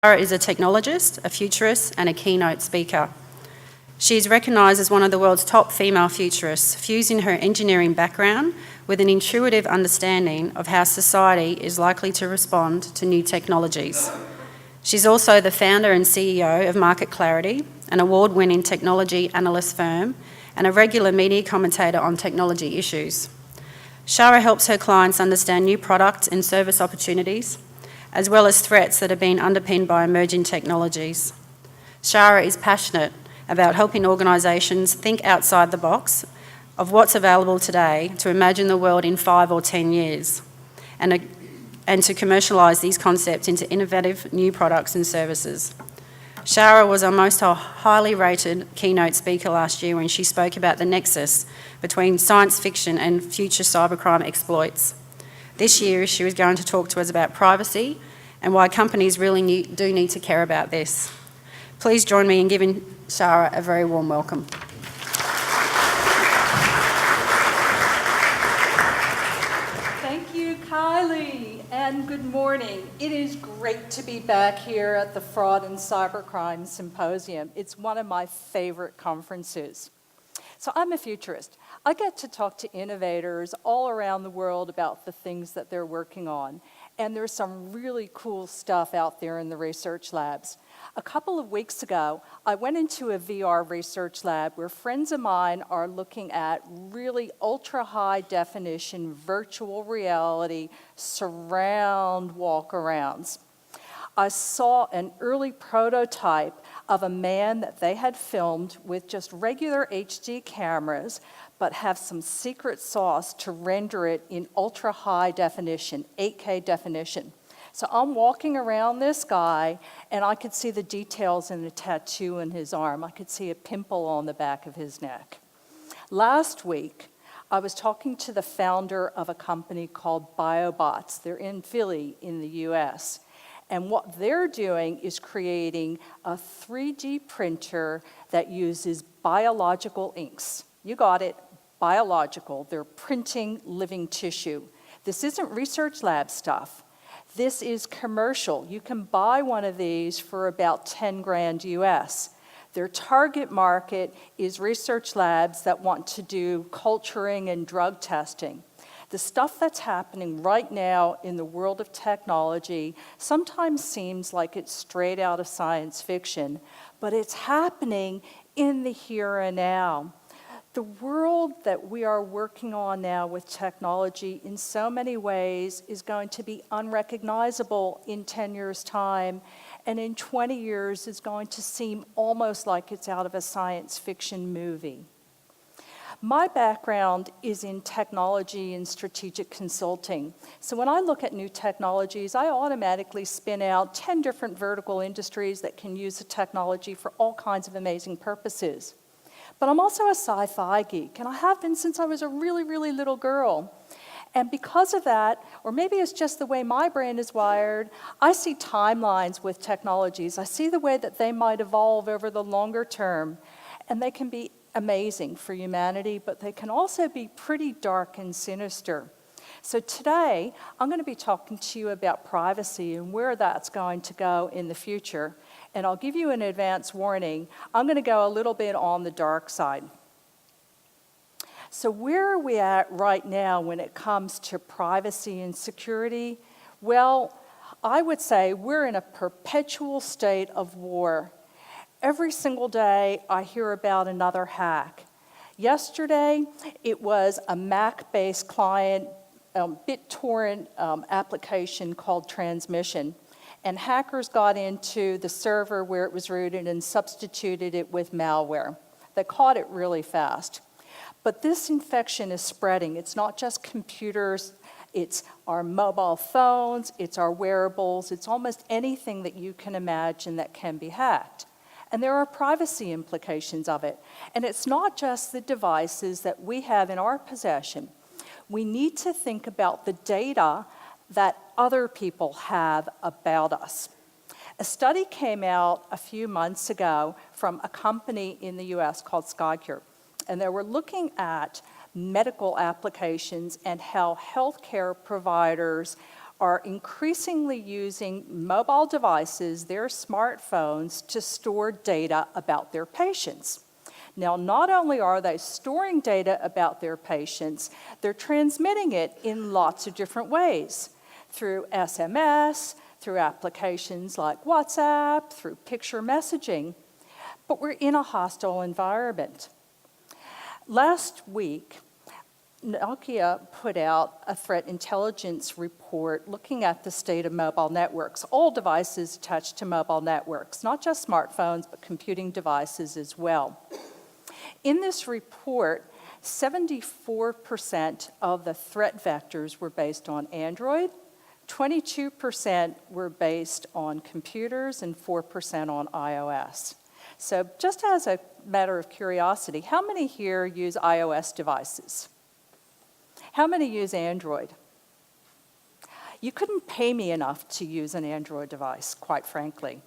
Shara is a technologist, a futurist, and a keynote speaker. She is recognised as one of the world's top female futurists, fusing her engineering background with an intuitive understanding of how society is likely to respond to new technologies. She's also the founder and CEO of Market Clarity, an award-winning technology analyst firm, and a regular media commentator on technology issues. Shara helps her clients understand new product and service opportunities, as well as threats that are being underpinned by emerging technologies. Shara is passionate about helping organisations think outside the box of what's available today to imagine the world in 5 or 10 years, and to commercialise these concepts into innovative new products and services. Shara was our most highly rated keynote speaker last year when she spoke about the nexus between science fiction and future cybercrime exploits. This year, she was going to talk to us about privacy and why companies really do need to care about this. Please join me in giving Shara a very warm welcome. Thank you, Kylie, and good morning. It is great to be back here at the Fraud and Cybercrime Symposium. It's one of my favorite conferences. So I'm a futurist. I get to talk to innovators all around the world about the things that they're working on. And there's some really cool stuff out there in the research labs. A couple of weeks ago, I went into a VR research lab where friends of mine are looking at really ultra-high definition virtual reality surround walk-arounds. I saw an early prototype of a man that they had filmed with just regular HD cameras, but have some secret sauce to render it in ultra-high definition, 8K definition. So I'm walking around this guy, and I could see the details in the tattoo in his arm. I could see a pimple on the back of his neck. Last week, I was talking to the founder of a company called BioBots. They're in Philly in the US. And what they're doing is creating a 3D printer that uses biological inks. You got it, biological. They're printing living tissue. This isn't research lab stuff. This is commercial. You can buy one of these for about 10 grand US. Their target market is research labs that want to do culturing and drug testing. The stuff that's happening right now in the world of technology sometimes seems like it's straight out of science fiction, but it's happening in the here and now. The world that we are working on now with technology in so many ways is going to be unrecognizable in 10 years' time, and in 20 years is going to seem almost like it's out of a science fiction movie. My background is in technology and strategic consulting. So when I look at new technologies, I automatically spin out 10 different vertical industries that can use the technology for all kinds of amazing purposes. But I'm also a sci-fi geek, and I have been since I was a really, really little girl. And because of that, or maybe it's just the way my brain is wired, I see timelines with technologies. I see the way that they might evolve over the longer term, and they can be amazing for humanity, but they can also be pretty dark and sinister. So today, I'm going to be talking to you about privacy and where that's going to go in the future. And I'll give you an advance warning. I'm going to go a little bit on the dark side. So where are we at right now when it comes to privacy and security? Well, I would say we're in a perpetual state of war. Every single day, I hear about another hack. Yesterday, it was a Mac-based client BitTorrent application called Transmission, and hackers got into the server where it was rooted and substituted it with malware. They caught it really fast. But this infection is spreading. It's not just computers, it's our mobile phones, it's our wearables, it's almost anything that you can imagine that can be hacked. And there are privacy implications of it. And it's not just the devices that we have in our possession. We need to think about the data that other people have about us. A study came out a few months ago from a company in the US called SkyCure, and they were looking at medical applications and how healthcare providers are increasingly using mobile devices, their smartphones, to store data about their patients. Now, not only are they storing data about their patients, they're transmitting it in lots of different ways, through SMS, through applications like WhatsApp, through picture messaging. But we're in a hostile environment. Last week, Nokia put out a threat intelligence report looking at the state of mobile networks, all devices attached to mobile networks, not just smartphones, but computing devices as well. In this report, 74% of the threat vectors were based on Android, 22% were based on computers, and 4% on iOS. So just as a matter of curiosity, how many here use iOS devices? How many use Android? You couldn't pay me enough to use an Android device, quite frankly.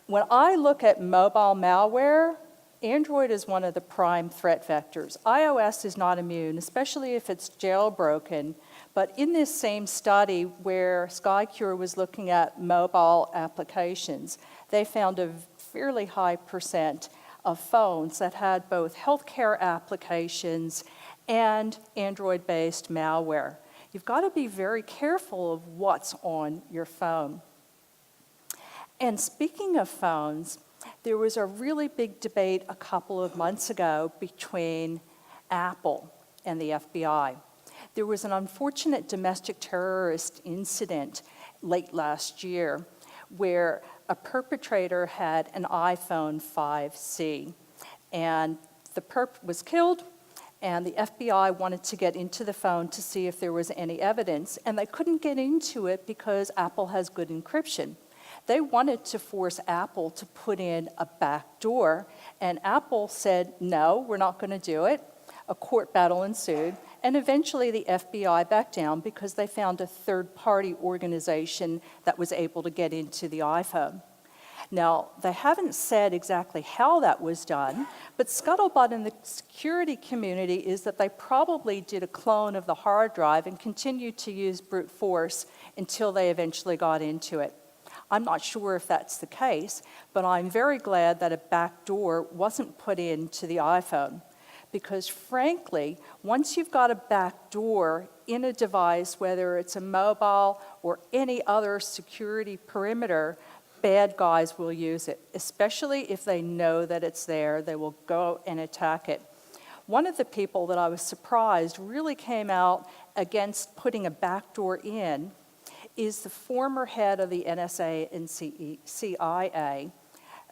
When I look at mobile malware, Android is one of the prime threat vectors. iOS is not immune, especially if it's jailbroken. But in this same study where SkyCure was looking at mobile applications, they found a fairly high percent of phones that had both healthcare applications and Android-based malware. You've got to be very careful of what's on your phone. And speaking of phones, there was a really big debate a couple of months ago between Apple and the FBI. There was an unfortunate domestic terrorist incident late last year where a perpetrator had an iPhone 5C, and the perp was killed, and the FBI wanted to get into the phone to see if there was any evidence, and they couldn't get into it because Apple has good encryption. They wanted to force Apple to put in a backdoor, and Apple said, no, we're not going to do it. A court battle ensued, and eventually the FBI backed down because they found a third-party organization that was able to get into the iPhone. Now, they haven't said exactly how that was done, but scuttlebutt in the security community is that they probably did a clone of the hard drive and continued to use brute force until they eventually got into it. I'm not sure if that's the case, but I'm very glad that a backdoor wasn't put into the iPhone. Because frankly, once you've got a backdoor in a device, whether it's a mobile or any other security perimeter, bad guys will use it, especially if they know that it's there. They will go and attack it. One of the people that I was surprised really came out against putting a backdoor in is the former head of the NSA and CIA,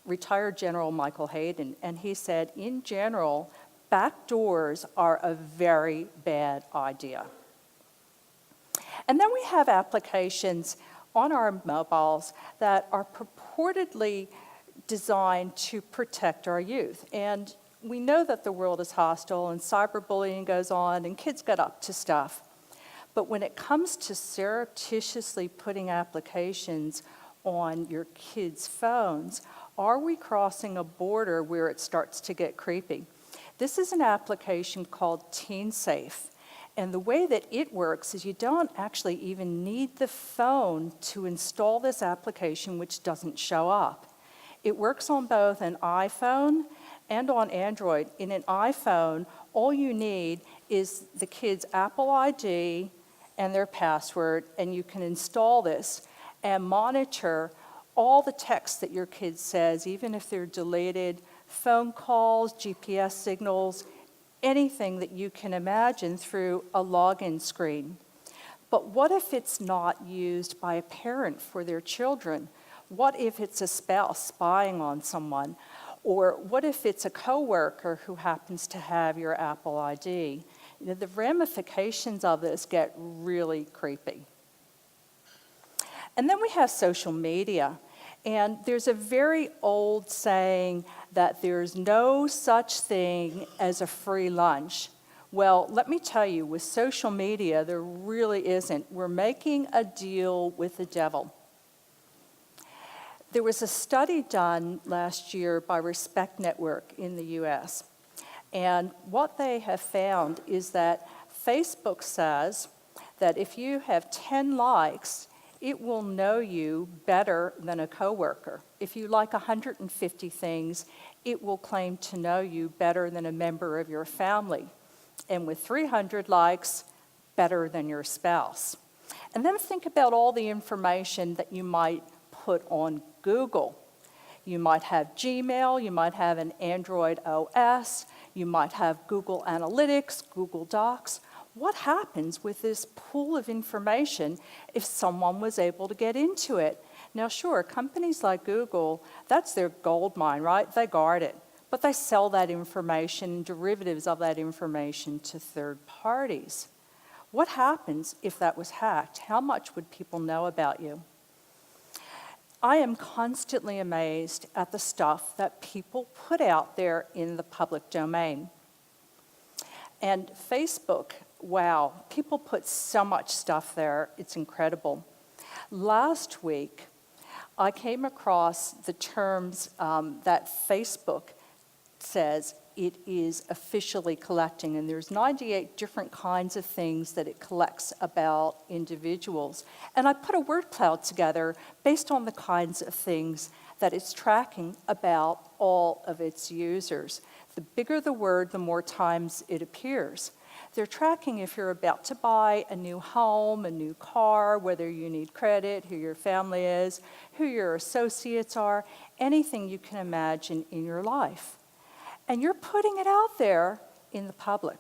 retired General Michael Hayden, and he said, in general, backdoors are a very bad idea. And then we have applications on our mobiles that are purportedly designed to protect our youth. And we know that the world is hostile and cyberbullying goes on and kids get up to stuff. But when it comes to surreptitiously putting applications on your kids' phones, are we crossing a border where it starts to get creepy? This is an application called TeenSafe. And the way that it works is you don't actually even need the phone to install this application, which doesn't show up. It works on both an iPhone and on Android. In an iPhone, all you need is the kid's Apple ID and their password, and you can install this and monitor all the text that your kid says, even if they're deleted, phone calls, GPS signals, anything that you can imagine through a login screen. But what if it's not used by a parent for their children? What if it's a spouse spying on someone? Or what if it's a coworker who happens to have your Apple ID? You know, the ramifications of this get really creepy. And then we have social media. And there's a very old saying that there's no such thing as a free lunch. Well, let me tell you, with social media, there really isn't. We're making a deal with the devil. There was a study done last year by Respect Network in the US. And what they have found is that Facebook says that if you have 10 likes, it will know you better than a coworker. If you like 150 things, it will claim to know you better than a member of your family. And with 300 likes, better than your spouse. And then think about all the information that you might put on Google. You might have Gmail, you might have an Android OS, you might have Google Analytics, Google Docs. What happens with this pool of information if someone was able to get into it? Now, sure, companies like Google, that's their gold mine, right? They guard it. But they sell that information, derivatives of that information, to third parties. What happens if that was hacked? How much would people know about you? I am constantly amazed at the stuff that people put out there in the public domain. And Facebook, wow, people put so much stuff there, it's incredible. Last week, I came across the terms that Facebook says it is officially collecting, and there's 98 different kinds of things that it collects about individuals. And I put a word cloud together based on the kinds of things that it's tracking about all of its users. The bigger the word, the more times it appears. They're tracking if you're about to buy a new home, a new car, whether you need credit, who your family is, who your associates are, anything you can imagine in your life. And you're putting it out there in the public.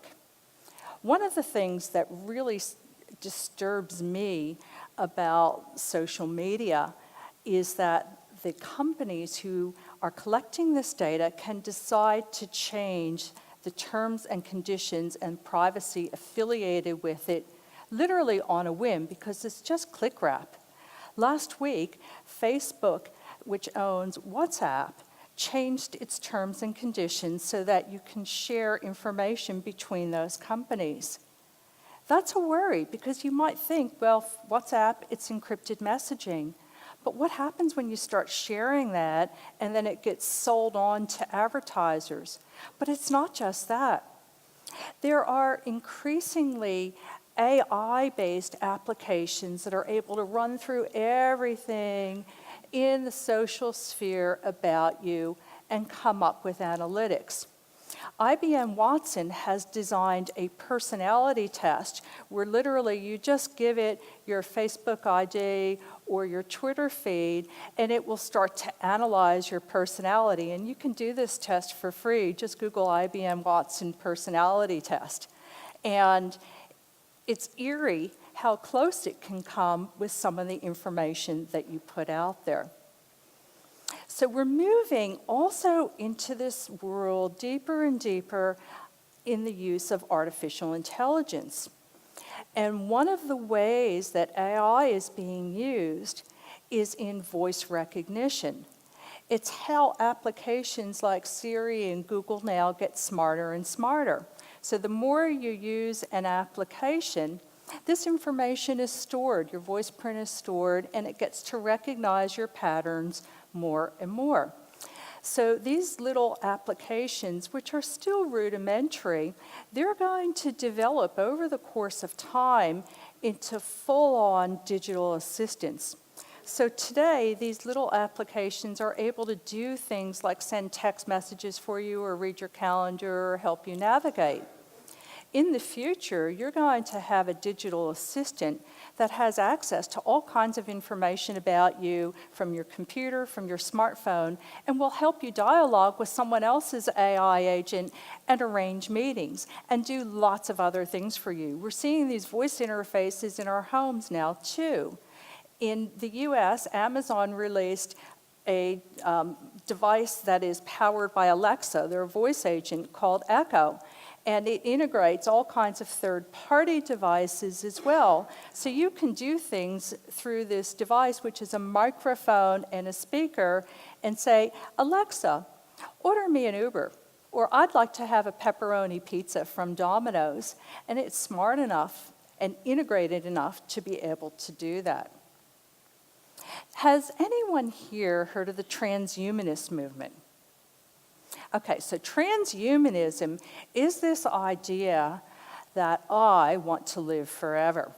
One of the things that really disturbs me about social media is that the companies who are collecting this data can decide to change the terms and conditions and privacy affiliated with it literally on a whim, because it's just click wrap. Last week, Facebook, which owns WhatsApp, changed its terms and conditions so that you can share information between those companies. That's a worry, because you might think, well, WhatsApp, it's encrypted messaging. But what happens when you start sharing that and then it gets sold on to advertisers? But it's not just that. There are increasingly AI-based applications that are able to run through everything in the social sphere about you and come up with analytics. IBM Watson has designed a personality test where literally you just give it your Facebook ID or your Twitter feed, and it will start to analyze your personality. And you can do this test for free. Just Google IBM Watson personality test. And it's eerie how close it can come with some of the information that you put out there. So we're moving also into this world deeper and deeper in the use of artificial intelligence. And one of the ways that AI is being used is in voice recognition. It's how applications like Siri and Google now get smarter and smarter. So the more you use an application, this information is stored, your voice print is stored, and it gets to recognize your patterns more and more. So these little applications, which are still rudimentary, they're going to develop over the course of time into full-on digital assistants. So today, these little applications are able to do things like send text messages for you or read your calendar or help you navigate. In the future, you're going to have a digital assistant that has access to all kinds of information about you from your computer, from your smartphone, and will help you dialogue with someone else's AI agent and arrange meetings and do lots of other things for you. We're seeing these voice interfaces in our homes now, too. In the US, Amazon released a device that is powered by Alexa, their voice agent, called Echo. And it integrates all kinds of third-party devices as well. So you can do things through this device, which is a microphone and a speaker, and say, Alexa, order me an Uber. Or I'd like to have a pepperoni pizza from Domino's. And it's smart enough and integrated enough to be able to do that. Has anyone here heard of the transhumanist movement? Okay, so transhumanism is this idea that I want to live forever.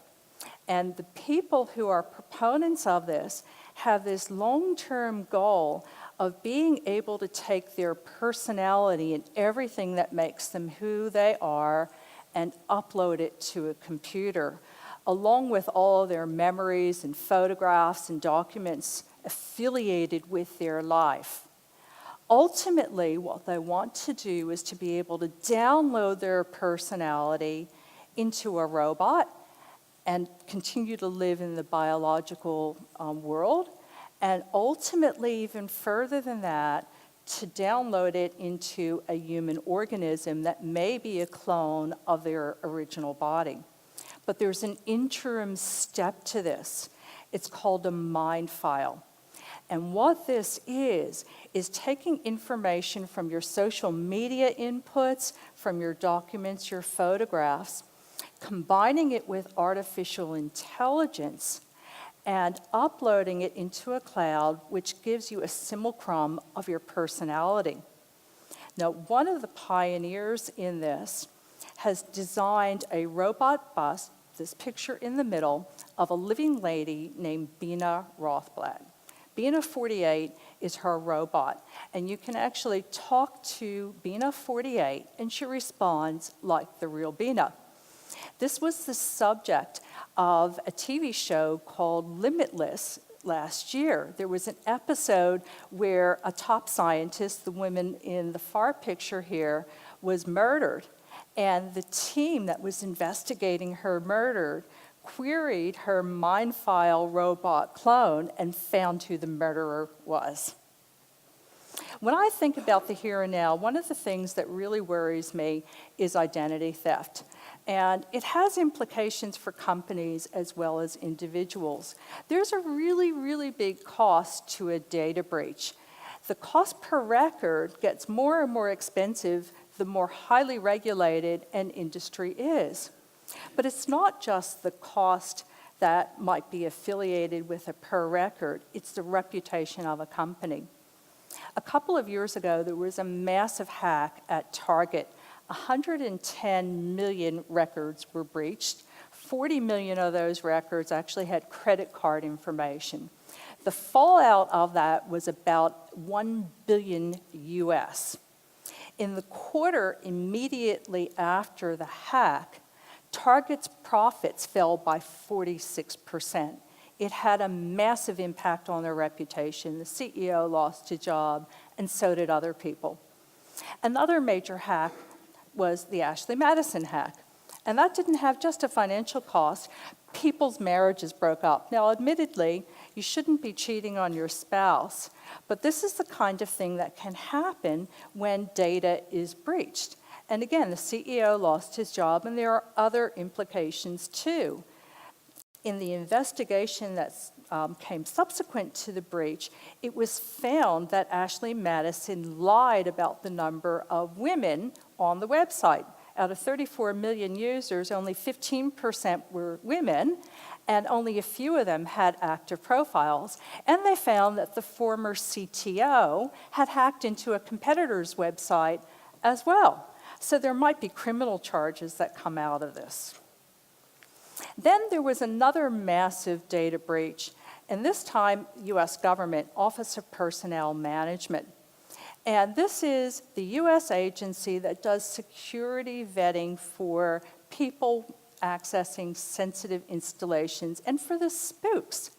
And the people who are proponents of this have this long-term goal of being able to take their personality and everything that makes them who they are and upload it to a computer, along with all of their memories and photographs and documents affiliated with their life. Ultimately, what they want to do is to be able to download their personality into a robot and continue to live in the biological world, and ultimately, even further than that, to download it into a human organism that may be a clone of their original body. But there's an interim step to this. It's called a mind file. And what this is taking information from your social media inputs, from your documents, your photographs, combining it with artificial intelligence, and uploading it into a cloud, which gives you a simulacrum of your personality. Now, one of the pioneers in this has designed a robot bust, this picture in the middle, of a living lady named Bina Rothblatt. Bina 48 is her robot, and you can actually talk to Bina 48, and she responds like the real Bina. This was the subject of a TV show called Limitless last year. There was an episode where a top scientist, the woman in the far picture here, was murdered. And the team that was investigating her murder queried her mind file robot clone and found who the murderer was. When I think about the here and now, one of the things that really worries me is identity theft. And it has implications for companies as well as individuals. There's a really, really big cost to a data breach. The cost per record gets more and more expensive the more highly regulated an industry is. But it's not just the cost that might be affiliated with a per record, it's the reputation of a company. A couple of years ago, there was a massive hack at Target. 110 million records were breached. 40 million of those records actually had credit card information. The fallout of that was about 1 billion US. In the quarter immediately after the hack, Target's profits fell by 46%. It had a massive impact on their reputation. The CEO lost his job, and so did other people. Another major hack was the Ashley Madison hack. And that didn't have just a financial cost. People's marriages broke up. Now, admittedly, you shouldn't be cheating on your spouse, but this is the kind of thing that can happen when data is breached. And again, the CEO lost his job, and there are other implications too. In the investigation that came subsequent to the breach, it was found that Ashley Madison lied about the number of women on the website. Out of 34 million users, only 15% were women, and only a few of them had active profiles. And they found that the former CTO had hacked into a competitor's website as well. So there might be criminal charges that come out of this. Then there was another massive data breach, and this time, US government, Office of Personnel Management. And this is the US agency that does security vetting for people accessing sensitive installations and for the spooks.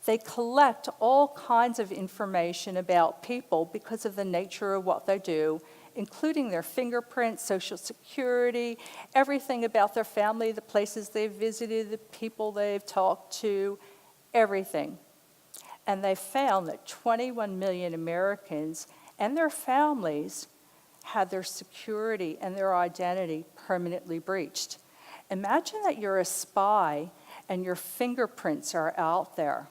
They collect all kinds of information about people because of the nature of what they do, including their fingerprints, social security, everything about their family, the places they've visited, the people they've talked to, everything. And they found that 21 million Americans and their families had their security and their identity permanently breached. Imagine that you're a spy and your fingerprints are out there.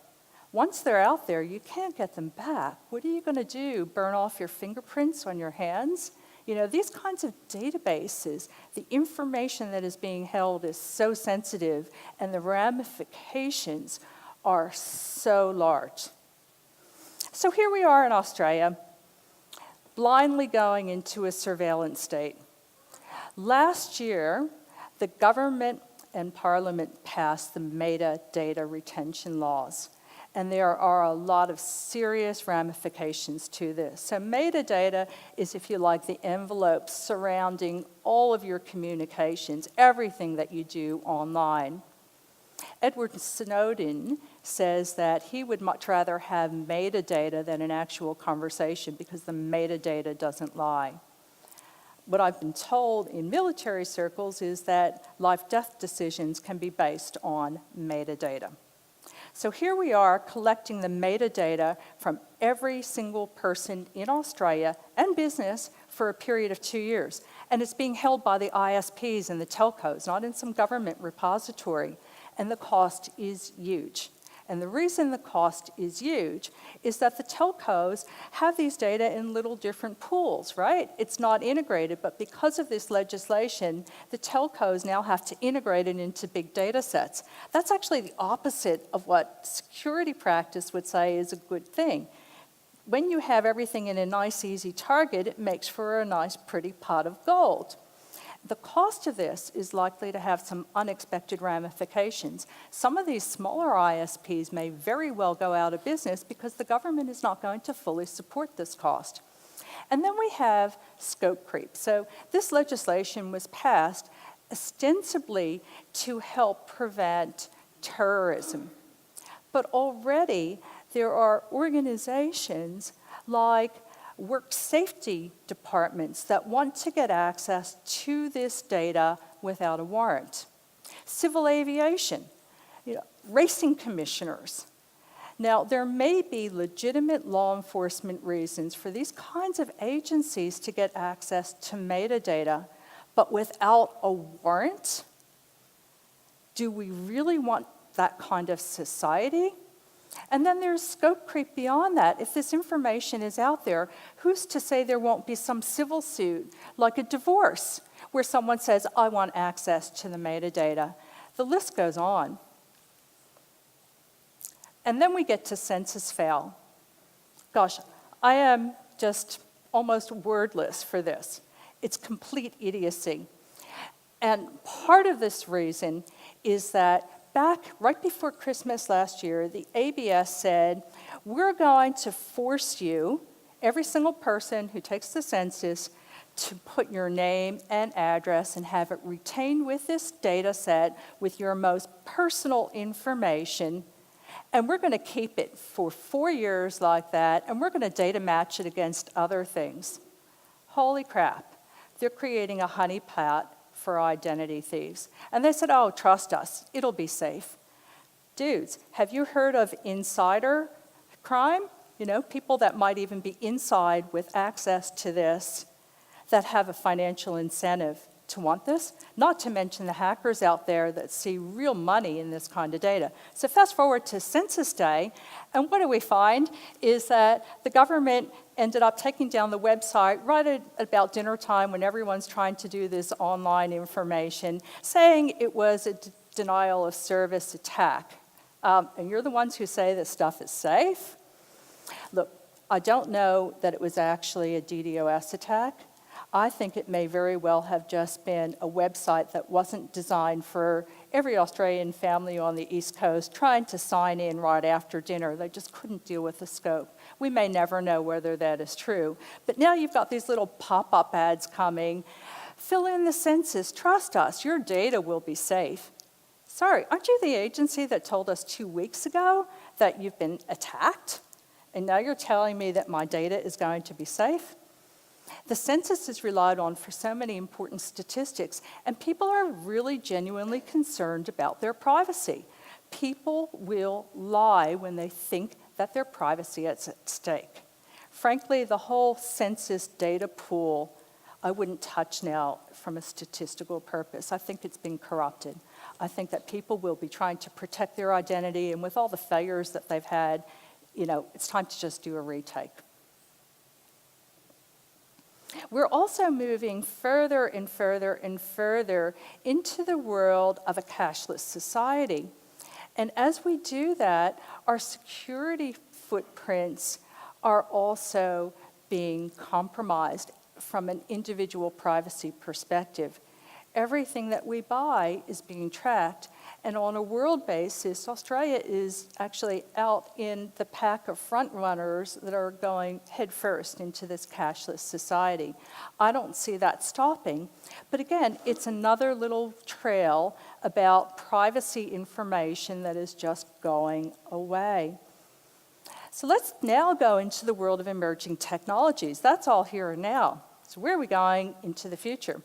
Once they're out there, you can't get them back. What are you going to do? Burn off your fingerprints on your hands? You know, these kinds of databases, the information that is being held is so sensitive, and the ramifications are so large. So here we are in Australia, blindly going into a surveillance state. Last year, the government and Parliament passed the metadata retention laws. And there are a lot of serious ramifications to this. So metadata is, if you like, the envelope surrounding all of your communications, everything that you do online. Edward Snowden says that he would much rather have metadata than an actual conversation because the metadata doesn't lie. What I've been told in military circles is that life-death decisions can be based on metadata. So here we are collecting the metadata from every single person in Australia and business for a period of 2 years. And it's being held by the ISPs and the telcos, not in some government repository. And the cost is huge. And the reason the cost is huge is that the telcos have these data in little different pools, right? It's not integrated, but because of this legislation, the telcos now have to integrate it into big data sets. That's actually the opposite of what security practice would say is a good thing. When you have everything in a nice, easy target, it makes for a nice, pretty pot of gold. The cost of this is likely to have some unexpected ramifications. Some of these smaller ISPs may very well go out of business because the government is not going to fully support this cost. And then we have scope creep. So this legislation was passed ostensibly to help prevent terrorism. But already there are organizations like work safety departments that want to get access to this data without a warrant. Civil aviation, racing commissioners. Now, there may be legitimate law enforcement reasons for these kinds of agencies to get access to metadata, but without a warrant? Do we really want that kind of society? And then there's scope creep beyond that. If this information is out there, who's to say there won't be some civil suit, like a divorce, where someone says, I want access to the metadata? The list goes on. And then we get to census fail. Gosh, I am just almost wordless for this. It's complete idiocy. And part of this reason is that back right before Christmas last year, the ABS said, we're going to force you, every single person who takes the census, to put your name and address and have it retained with this data set with your most personal information. And we're going to keep it for 4 years like that, and we're going to data match it against other things. Holy crap. They're creating a honeypot for identity thieves. And they said, oh, trust us, it'll be safe. Dudes, have you heard of insider crime? People that might even be inside with access to this that have a financial incentive to want this, not to mention the hackers out there that see real money in this kind of data. So fast forward to Census Day, and what do we find is that the government ended up taking down the website right at about dinner time when everyone's trying to do this online information, saying it was a denial of service attack. And you're the ones who say this stuff is safe? Look, I don't know that it was actually a DDoS attack. I think it may very well have just been a website that wasn't designed for every Australian family on the East Coast trying to sign in right after dinner. They just couldn't deal with the scope. We may never know whether that is true. But now you've got these little pop-up ads coming. Fill in the census. Trust us. Your data will be safe. Sorry, aren't you the agency that told us 2 weeks ago that you've been attacked? And now you're telling me that my data is going to be safe? The census is relied on for so many important statistics, and people are really genuinely concerned about their privacy. People will lie when they think that their privacy is at stake. Frankly, the whole census data pool, I wouldn't touch now from a statistical purpose. I think it's been corrupted. I think that people will be trying to protect their identity, and with all the failures that they've had, it's time to just do a retake. We're also moving further and further and further into the world of a cashless society. And as we do that, our security footprints are also being compromised from an individual privacy perspective. Everything that we buy is being tracked. And on a world basis, Australia is actually out in the pack of front runners that are going headfirst into this cashless society. I don't see that stopping. But again, it's another little trail about privacy information that is just going away. So let's now go into the world of emerging technologies. That's all here and now. So where are we going into the future?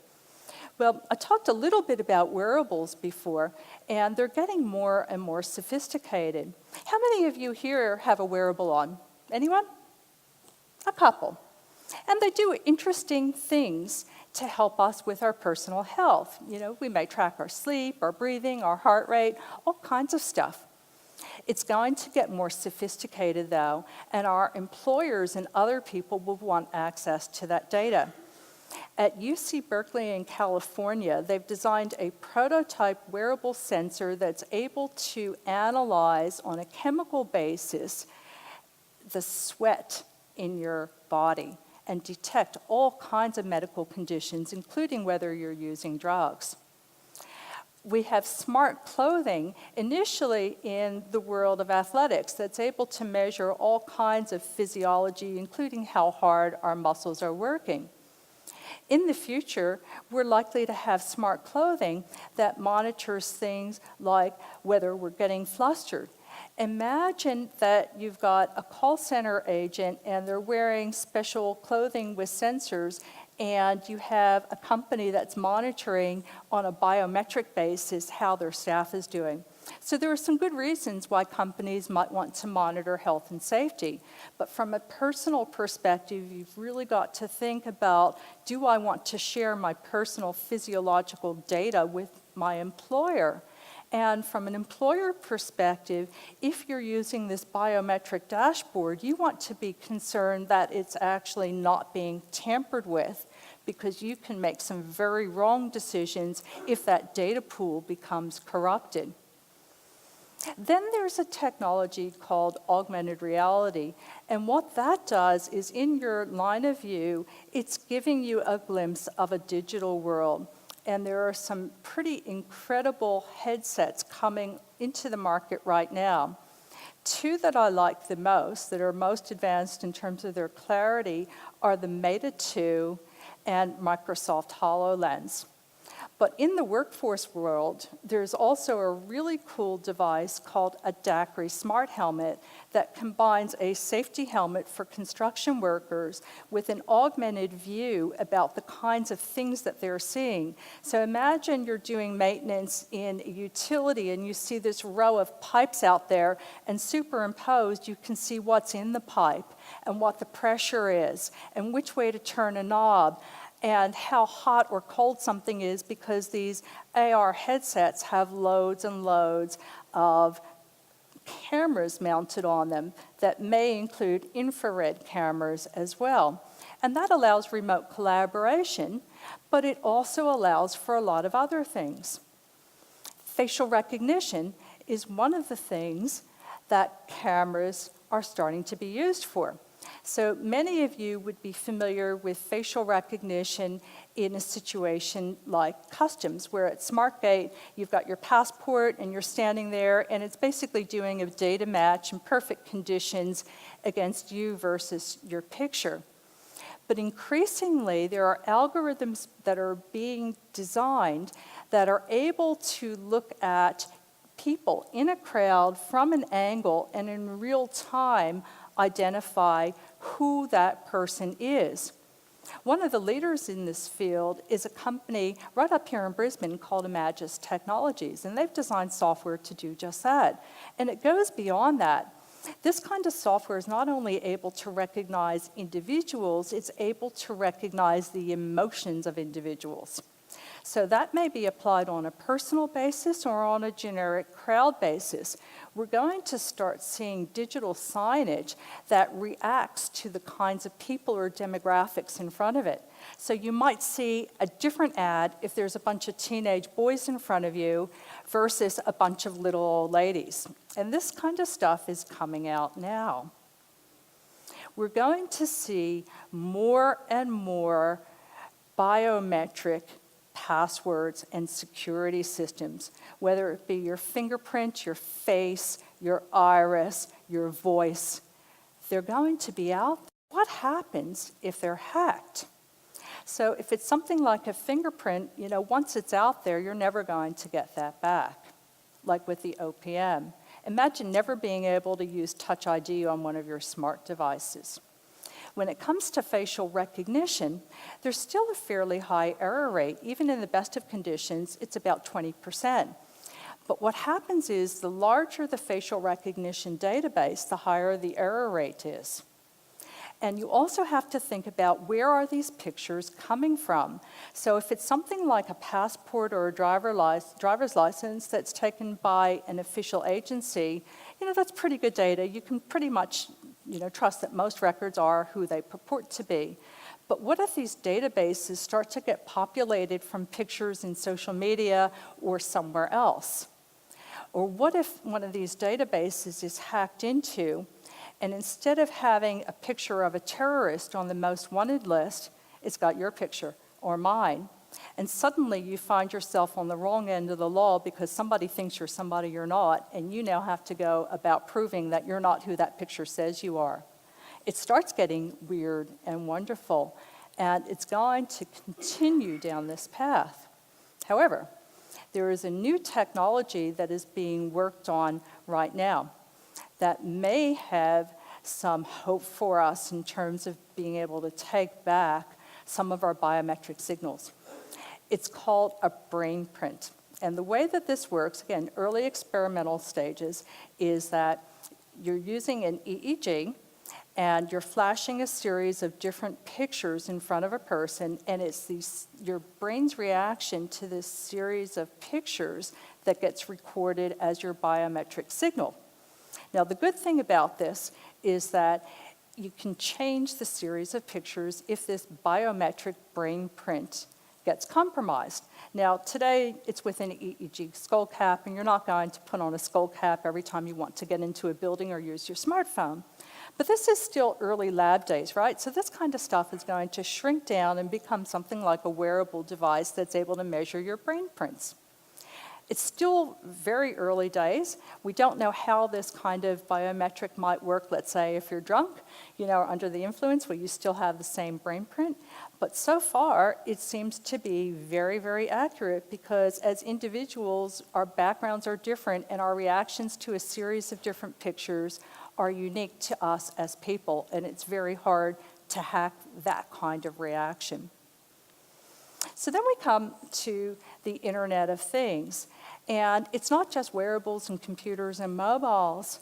Well, I talked a little bit about wearables before, and they're getting more and more sophisticated. How many of you here have a wearable on? Anyone? A couple. And they do interesting things to help us with our personal health. You know, we may track our sleep, our breathing, our heart rate, all kinds of stuff. It's going to get more sophisticated, though, and our employers and other people will want access to that data. At UC Berkeley in California, they've designed a prototype wearable sensor that's able to analyze on a chemical basis the sweat in your body and detect all kinds of medical conditions, including whether you're using drugs. We have smart clothing initially in the world of athletics that's able to measure all kinds of physiology, including how hard our muscles are working. In the future, we're likely to have smart clothing that monitors things like whether we're getting flustered. Imagine that you've got a call center agent and they're wearing special clothing with sensors, and you have a company that's monitoring on a biometric basis how their staff is doing. So there are some good reasons why companies might want to monitor health and safety. But from a personal perspective, you've really got to think about, do I want to share my personal physiological data with my employer? And from an employer perspective, if you're using this biometric dashboard, you want to be concerned that it's actually not being tampered with, because you can make some very wrong decisions if that data pool becomes corrupted. Then there's a technology called augmented reality, and what that does is in your line of view, it's giving you a glimpse of a digital world. And there are some pretty incredible headsets coming into the market right now. Two that I like the most, that are most advanced in terms of their clarity, are the Meta 2 and Microsoft HoloLens. But in the workforce world, there's also a really cool device called a DAQRI Smart Helmet that combines a safety helmet for construction workers with an augmented view about the kinds of things that they're seeing. So imagine you're doing maintenance in a utility and you see this row of pipes out there, and superimposed you can see what's in the pipe and what the pressure is and which way to turn a knob, and how hot or cold something is, because these AR headsets have loads and loads of cameras mounted on them that may include infrared cameras as well. And that allows remote collaboration, but it also allows for a lot of other things. Facial recognition is one of the things that cameras are starting to be used for. So many of you would be familiar with facial recognition in a situation like customs, where at SmartGate you've got your passport and you're standing there, and it's basically doing a data match in perfect conditions against you versus your picture. But increasingly, there are algorithms that are being designed that are able to look at people in a crowd from an angle and in real time identify who that person is. One of the leaders in this field is a company right up here in Brisbane called Imagis Technologies, and they've designed software to do just that. And it goes beyond that. This kind of software is not only able to recognize individuals, it's able to recognize the emotions of individuals. So that may be applied on a personal basis or on a generic crowd basis. We're going to start seeing digital signage that reacts to the kinds of people or demographics in front of it. So you might see a different ad if there's a bunch of teenage boys in front of you versus a bunch of little old ladies. And this kind of stuff is coming out now. We're going to see more and more biometric passwords, and security systems, whether it be your fingerprint, your face, your iris, your voice. They're going to be out there. What happens if they're hacked? So if it's something like a fingerprint, once it's out there, you're never going to get that back, like with the OPM. Imagine never being able to use Touch ID on one of your smart devices. When it comes to facial recognition, there's still a fairly high error rate. Even in the best of conditions, it's about 20%. But what happens is the larger the facial recognition database, the higher the error rate is. And you also have to think about where are these pictures coming from. So if it's something like a passport or a driver's license that's taken by an official agency, that's pretty good data. You can pretty much trust that most records are who they purport to be. But what if these databases start to get populated from pictures in social media or somewhere else? Or what if one of these databases is hacked into, and instead of having a picture of a terrorist on the most wanted list, it's got your picture or mine. And suddenly you find yourself on the wrong end of the law because somebody thinks you're somebody you're not, and you now have to go about proving that you're not who that picture says you are. It starts getting weird and wonderful, and it's going to continue down this path. However, there is a new technology that is being worked on right now that may have some hope for us in terms of being able to take back some of our biometric signals. It's called a brain print. And the way that this works, again, early experimental stages, is that you're using an EEG and you're flashing a series of different pictures in front of a person, and it's your brain's reaction to this series of pictures that gets recorded as your biometric signal. Now, the good thing about this is that you can change the series of pictures if this biometric brain print gets compromised. Now, today, it's with an EEG skull cap, and you're not going to put on a skull cap every time you want to get into a building or use your smartphone. But this is still early lab days, right? So this kind of stuff is going to shrink down and become something like a wearable device that's able to measure your brain prints. It's still very early days. We don't know how this kind of biometric might work. Let's say if you're drunk, or under the influence, will you still have the same brain print? But so far, it seems to be very, very accurate because as individuals, our backgrounds are different and our reactions to a series of different pictures are unique to us as people, and it's very hard to hack that kind of reaction. So then we come to the Internet of Things. And it's not just wearables and computers and mobiles.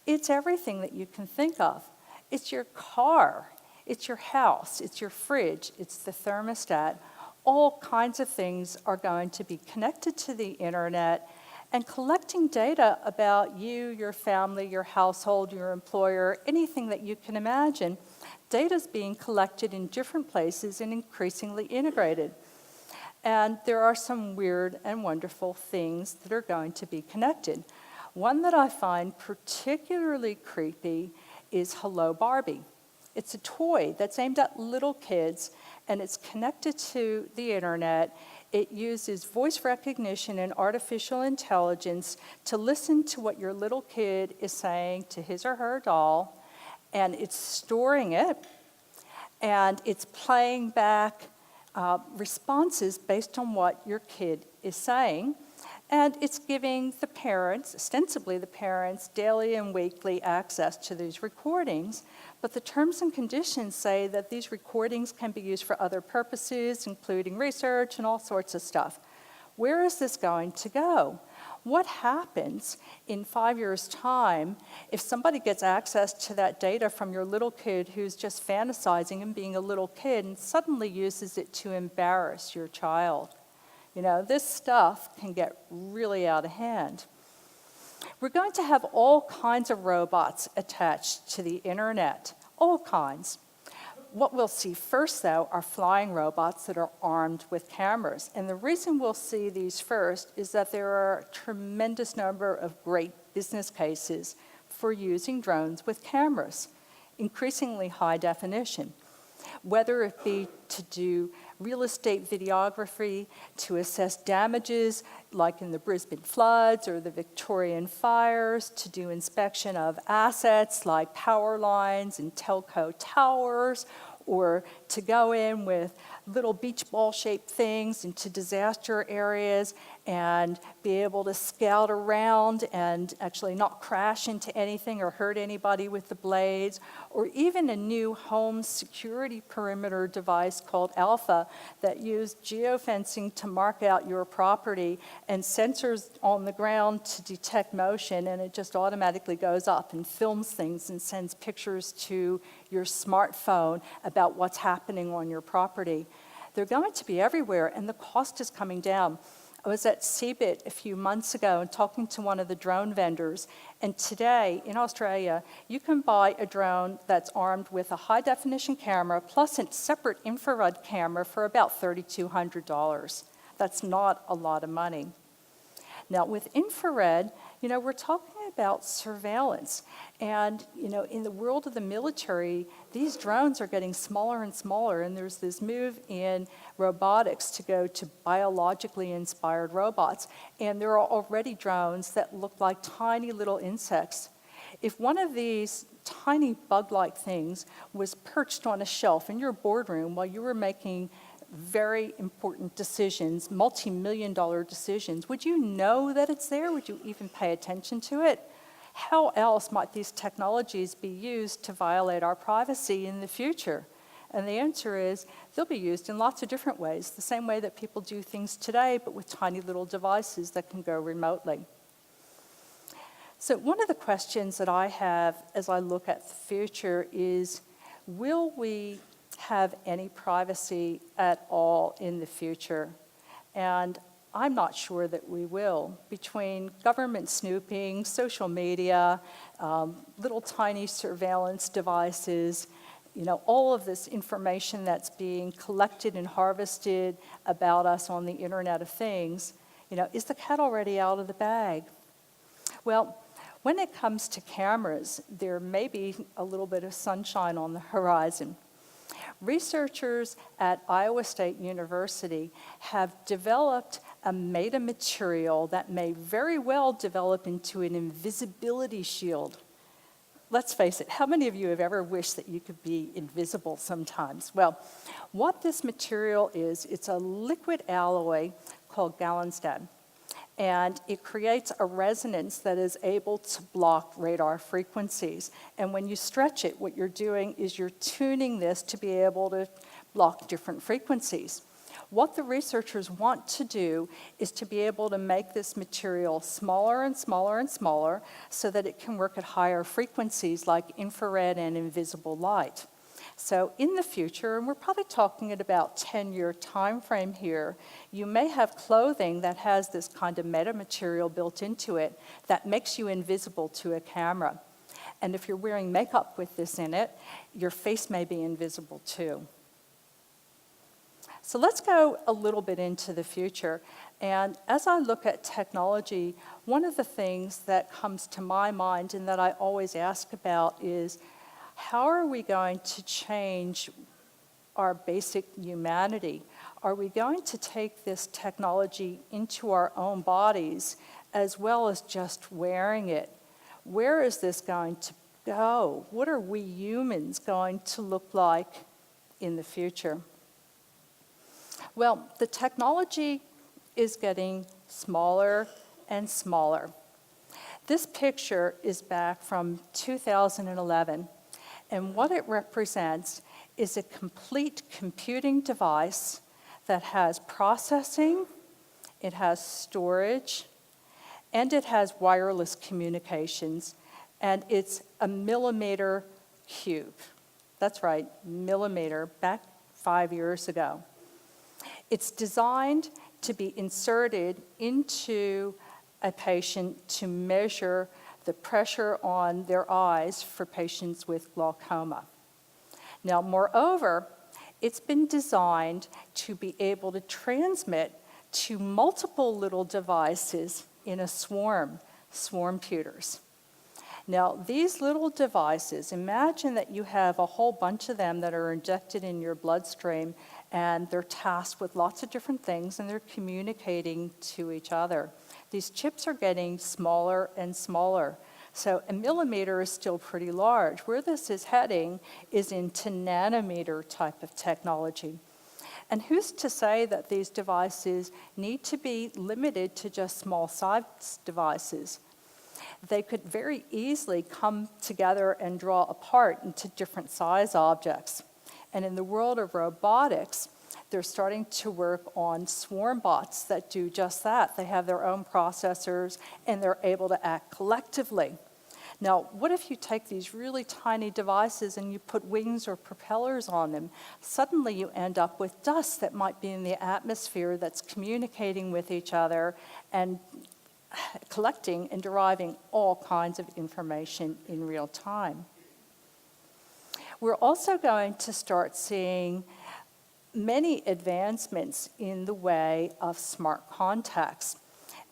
It's everything that you can think of. It's your car. It's your house. It's your fridge. It's the thermostat. All kinds of things are going to be connected to the Internet and collecting data about you, your family, your household, your employer, anything that you can imagine. Data is being collected in different places and increasingly integrated. And there are some weird and wonderful things that are going to be connected. One that I find particularly creepy is Hello Barbie. It's a toy that's aimed at little kids, and it's connected to the internet. It uses voice recognition and artificial intelligence to listen to what your little kid is saying to his or her doll, and it's storing it, and it's playing back responses based on what your kid is saying, and it's giving the parents, ostensibly the parents, daily and weekly access to these recordings, but the terms and conditions say that these recordings can be used for other purposes, including research and all sorts of stuff. Where is this going to go? What happens in 5 years' time if somebody gets access to that data from your little kid who's just fantasizing and being a little kid and suddenly uses it to embarrass your child? This stuff can get really out of hand. We're going to have all kinds of robots attached to the internet, all kinds. What we'll see first, though, are flying robots that are armed with cameras. And the reason we'll see these first is that there are a tremendous number of great business cases for using drones with cameras, increasingly high definition. whether it be to do real estate videography, to assess damages like in the Brisbane floods or the Victorian fires, to do inspection of assets like power lines and telco towers, or to go in with little beach ball shaped things into disaster areas and be able to scout around and actually not crash into anything or hurt anybody with the blades, or even a new home security perimeter device called Alpha that used geofencing to mark out your property and sensors on the ground to detect motion, and it just automatically goes up and films things and sends pictures to your smartphone about what's happening on your property. They're going to be everywhere, and the cost is coming down. I was at CeBIT a few months ago and talking to one of the drone vendors, and today in Australia, you can buy a drone that's armed with a high-definition camera plus a separate infrared camera for about $3,200. That's not a lot of money. Now, with infrared, we're talking about surveillance. And, in the world of the military, these drones are getting smaller and smaller, and there's this move in robotics to go to biologically inspired robots. And there are already drones that look like tiny little insects. If one of these tiny bug-like things was perched on a shelf in your boardroom while you were making very important decisions, multi-million-dollar decisions, would you know that it's there? Would you even pay attention to it? How else might these technologies be used to violate our privacy in the future? And the answer is they'll be used in lots of different ways, the same way that people do things today, but with tiny little devices that can go remotely. So one of the questions that I have as I look at the future is, will we have any privacy at all in the future? And I'm not sure that we will. Between government snooping, social media, little tiny surveillance devices, all of this information that's being collected and harvested about us on the Internet of Things, is the cat already out of the bag? Well, when it comes to cameras, there may be a little bit of sunshine on the horizon. Researchers at Iowa State University have developed a metamaterial that may very well develop into an invisibility shield. Let's face it, how many of you have ever wished that you could be invisible sometimes? Well, what this material is, it's a liquid alloy called Gallinstan. And it creates a resonance that is able to block radar frequencies. And when you stretch it, what you're doing is you're tuning this to be able to block different frequencies. What the researchers want to do is to be able to make this material smaller and smaller and smaller so that it can work at higher frequencies like infrared and invisible light. So in the future, and we're probably talking at about 10-year time frame here, you may have clothing that has this kind of metamaterial built into it that makes you invisible to a camera. And if you're wearing makeup with this in it, your face may be invisible too. So let's go a little bit into the future. And as I look at technology, one of the things that comes to my mind and that I always ask about is, how are we going to change our basic humanity? Are we going to take this technology into our own bodies as well as just wearing it? Where is this going to go? What are we humans going to look like in the future? Well, the technology is getting smaller and smaller. This picture is back from 2011. And what it represents is a complete computing device that has processing, it has storage, and it has wireless communications, and it's a millimeter cube. That's right, millimeter, back 5 years ago. It's designed to be inserted into a patient to measure the pressure on their eyes for patients with glaucoma. Now, moreover, it's been designed to be able to transmit to multiple little devices in a swarm computers. Now, these little devices, imagine that you have a whole bunch of them that are injected in your bloodstream, and they're tasked with lots of different things, and they're communicating to each other. These chips are getting smaller and smaller. So a millimeter is still pretty large. Where this is heading is into nanometer type of technology. And who's to say that these devices need to be limited to just small size devices? They could very easily come together and draw apart into different size objects. And in the world of robotics, they're starting to work on swarm bots that do just that. They have their own processors, and they're able to act collectively. Now, what if you take these really tiny devices and you put wings or propellers on them? Suddenly you end up with dust that might be in the atmosphere that's communicating with each other and collecting and deriving all kinds of information in real time. We're also going to start seeing many advancements in the way of smart contacts.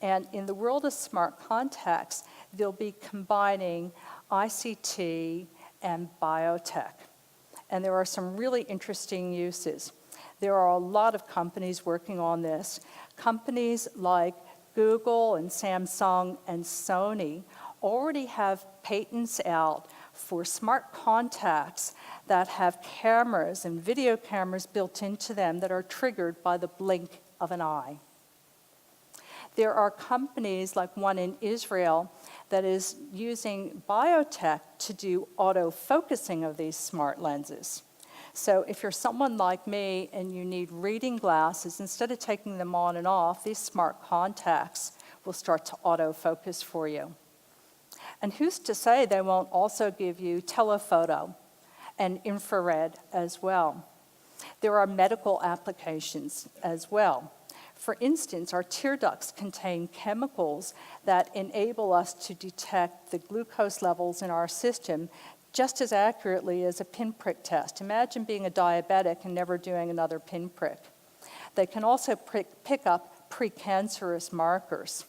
And in the world of smart contacts, they'll be combining ICT and biotech. And there are some really interesting uses. There are a lot of companies working on this. Companies like Google and Samsung and Sony already have patents out for smart contacts that have cameras and video cameras built into them that are triggered by the blink of an eye. There are companies like one in Israel that is using biotech to do auto-focusing of these smart lenses. So if you're someone like me and you need reading glasses, instead of taking them on and off, these smart contacts will start to autofocus for you. And who's to say they won't also give you telephoto and infrared as well? There are medical applications as well. For instance, our tear ducts contain chemicals that enable us to detect the glucose levels in our system just as accurately as a pinprick test. Imagine being a diabetic and never doing another pinprick. They can also pick up precancerous markers.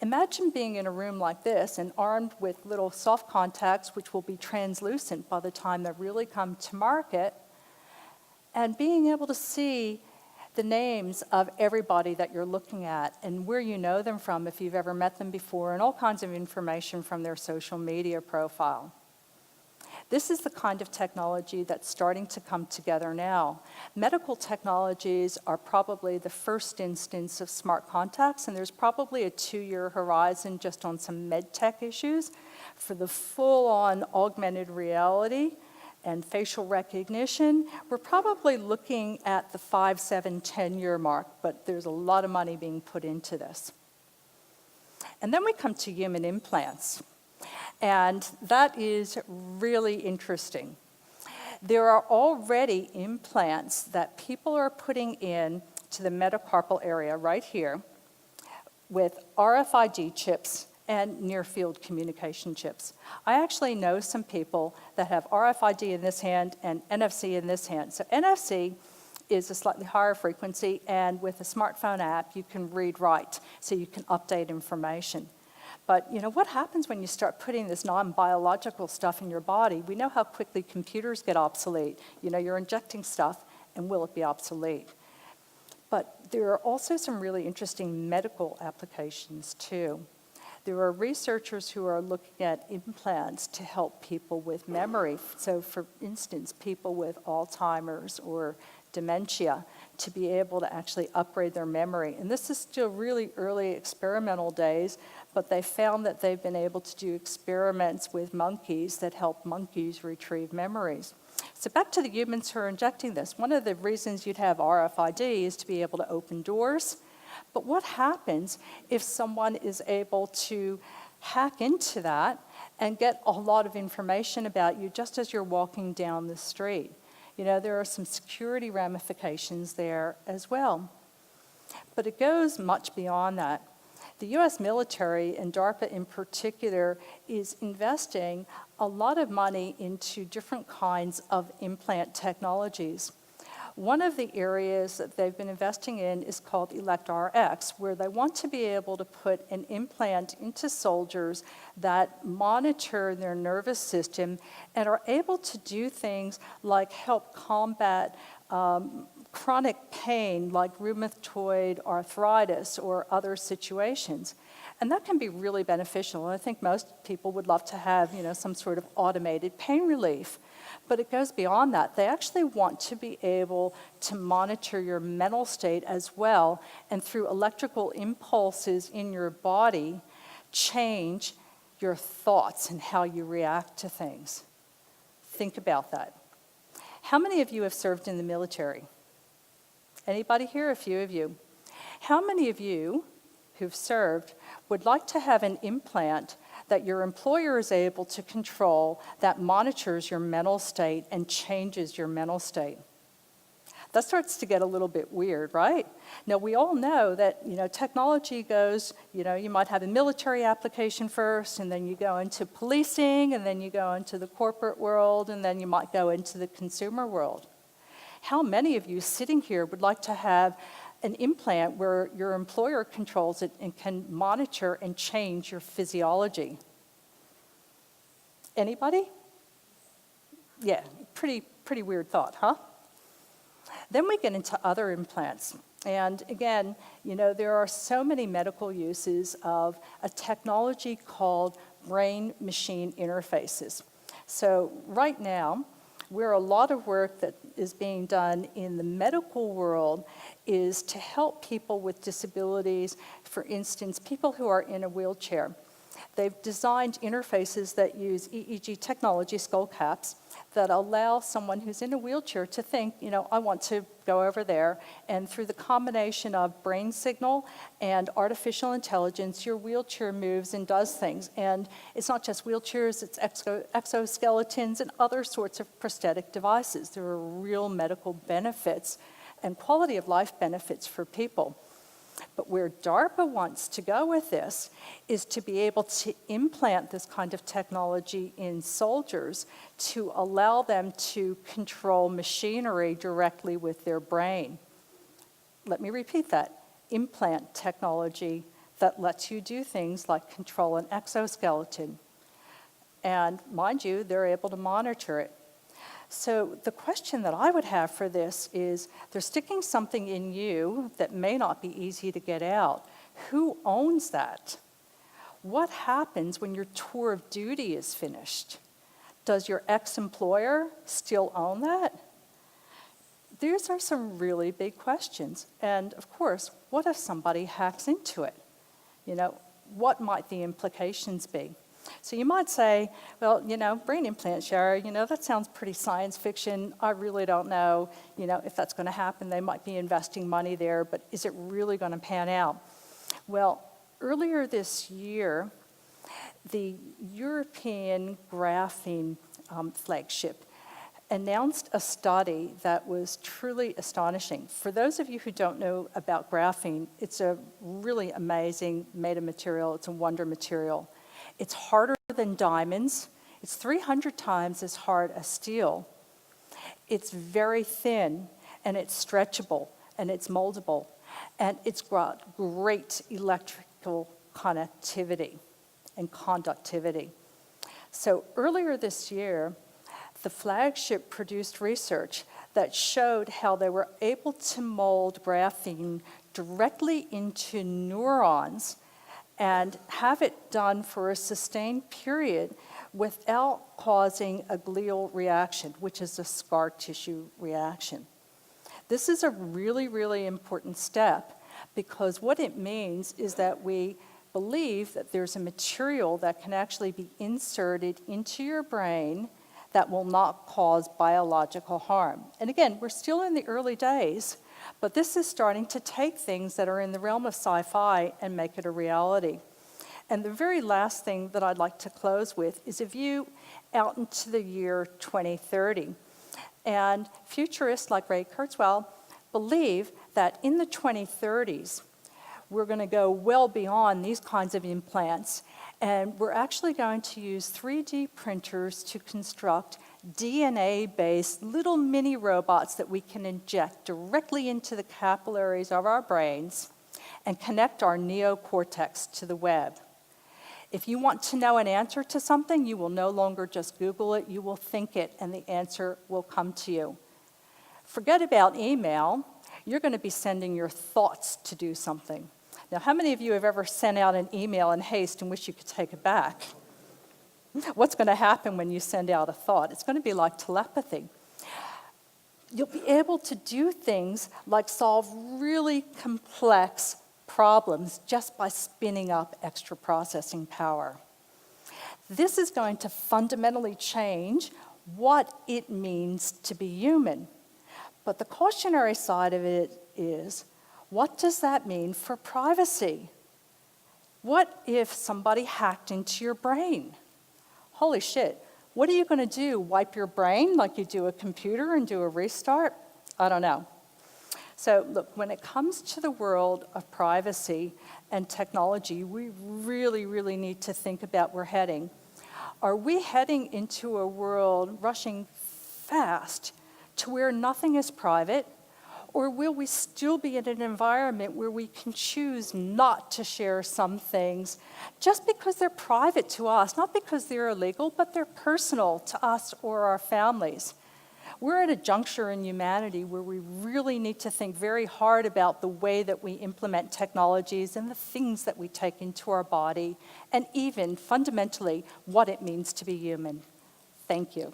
Imagine being in a room like this and armed with little soft contacts, which will be translucent by the time they really come to market, and being able to see the names of everybody that you're looking at and where you know them from if you've ever met them before, and all kinds of information from their social media profile. This is the kind of technology that's starting to come together now. Medical technologies are probably the first instance of smart contacts, and there's probably a 2-year horizon just on some med tech issues. For the full-on augmented reality and facial recognition, we're probably looking at the 5, 7, 10-year mark, but there's a lot of money being put into this. And then we come to human implants. And that is really interesting. There are already implants that people are putting in to the metacarpal area right here with RFID chips and near-field communication chips. I actually know some people that have RFID in this hand and NFC in this hand. So NFC is a slightly higher frequency, and with a smartphone app, you can read write, so you can update information. But you know, what happens when you start putting this non-biological stuff in your body? We know how quickly computers get obsolete. You know, you're injecting stuff, and will it be obsolete? But there are also some really interesting medical applications too. There are researchers who are looking at implants to help people with memory. So for instance, people with Alzheimer's or dementia, to be able to actually upgrade their memory. And this is still really early experimental days, but they found that they've been able to do experiments with monkeys that help monkeys retrieve memories. So back to the humans who are injecting this. One of the reasons you'd have RFID is to be able to open doors. But what happens if someone is able to hack into that and get a lot of information about you just as you're walking down the street? You know, there are some security ramifications there as well. But it goes much beyond that. The US military, and DARPA in particular, is investing a lot of money into different kinds of implant technologies. One of the areas that they've been investing in is called ElectRx, where they want to be able to put an implant into soldiers that monitor their nervous system and are able to do things like help combat chronic pain like rheumatoid arthritis or other situations. And that can be really beneficial. I think most people would love to have, some sort of automated pain relief. But it goes beyond that. They actually want to be able to monitor your mental state as well, and through electrical impulses in your body, change your thoughts and how you react to things. Think about that. How many of you have served in the military? Anybody here? A few of you. How many of you who've served would like to have an implant that your employer is able to control that monitors your mental state and changes your mental state? That starts to get a little bit weird, right? Now, we all know that, technology goes, you might have a military application first, and then you go into policing, and then you go into the corporate world, and then you might go into the consumer world. How many of you sitting here would like to have an implant where your employer controls it and can monitor and change your physiology? Anybody? Yeah, pretty weird thought, huh? Then we get into other implants. And again, there are so many medical uses of a technology called brain-machine interfaces. So right now, where a lot of work that is being done in the medical world is to help people with disabilities, for instance, people who are in a wheelchair. They've designed interfaces that use EEG technology, skull caps, that allow someone who's in a wheelchair to think, I want to go over there, and through the combination of brain signal and artificial intelligence, your wheelchair moves and does things. And it's not just wheelchairs, it's exoskeletons and other sorts of prosthetic devices. There are real medical benefits and quality of life benefits for people. But where DARPA wants to go with this is to be able to implant this kind of technology in soldiers to allow them to control machinery directly with their brain. Let me repeat that. Implant technology that lets you do things like control an exoskeleton. And mind you, they're able to monitor it. So the question that I would have for this is, they're sticking something in you that may not be easy to get out. Who owns that? What happens when your tour of duty is finished? Does your ex-employer still own that? These are some really big questions. And of course, what if somebody hacks into it? What might the implications be? So you might say, well, brain implants, Shara, that sounds pretty science fiction. I really don't know, if that's going to happen. They might be investing money there, but is it really going to pan out? Well, earlier this year, the European Graphene flagship announced a study that was truly astonishing. For those of you who don't know about graphene, it's a really amazing metamaterial. It's a wonder material. It's harder than diamonds. It's 300 times as hard as steel. It's very thin, and it's stretchable, and it's moldable, and it's got great electrical connectivity and conductivity. So earlier this year, the flagship produced research that showed how they were able to mold graphene directly into neurons and have it done for a sustained period without causing a glial reaction, which is a scar tissue reaction. This is a really, really important step, because what it means is that we believe that there's a material that can actually be inserted into your brain that will not cause biological harm. And again, we're still in the early days, but this is starting to take things that are in the realm of sci-fi and make it a reality. And the very last thing that I'd like to close with is a view out into the year 2030. And futurists like Ray Kurzweil believe that in the 2030s, we're going to go well beyond these kinds of implants, and we're actually going to use 3D printers to construct DNA-based little mini robots that we can inject directly into the capillaries of our brains and connect our neocortex to the web. If you want to know an answer to something, you will no longer just Google it, you will think it, and the answer will come to you. Forget about email. You're going to be sending your thoughts to do something. Now, how many of you have ever sent out an email in haste and wish you could take it back? What's going to happen when you send out a thought? It's going to be like telepathy. You'll be able to do things like solve really complex problems just by spinning up extra processing power. This is going to fundamentally change what it means to be human. But the cautionary side of it is, what does that mean for privacy? What if somebody hacked into your brain? Holy shit, what are you going to do? Wipe your brain like you do a computer and do a restart? I don't know. So look, when it comes to the world of privacy and technology, we really, really need to think about where we're heading. Are we heading into a world rushing fast to where nothing is private? Or will we still be in an environment where we can choose not to share some things just because they're private to us, not because they're illegal, but they're personal to us or our families? We're at a juncture in humanity where we really need to think very hard about the way that we implement technologies and the things that we take into our body, and even fundamentally what it means to be human. Thank you.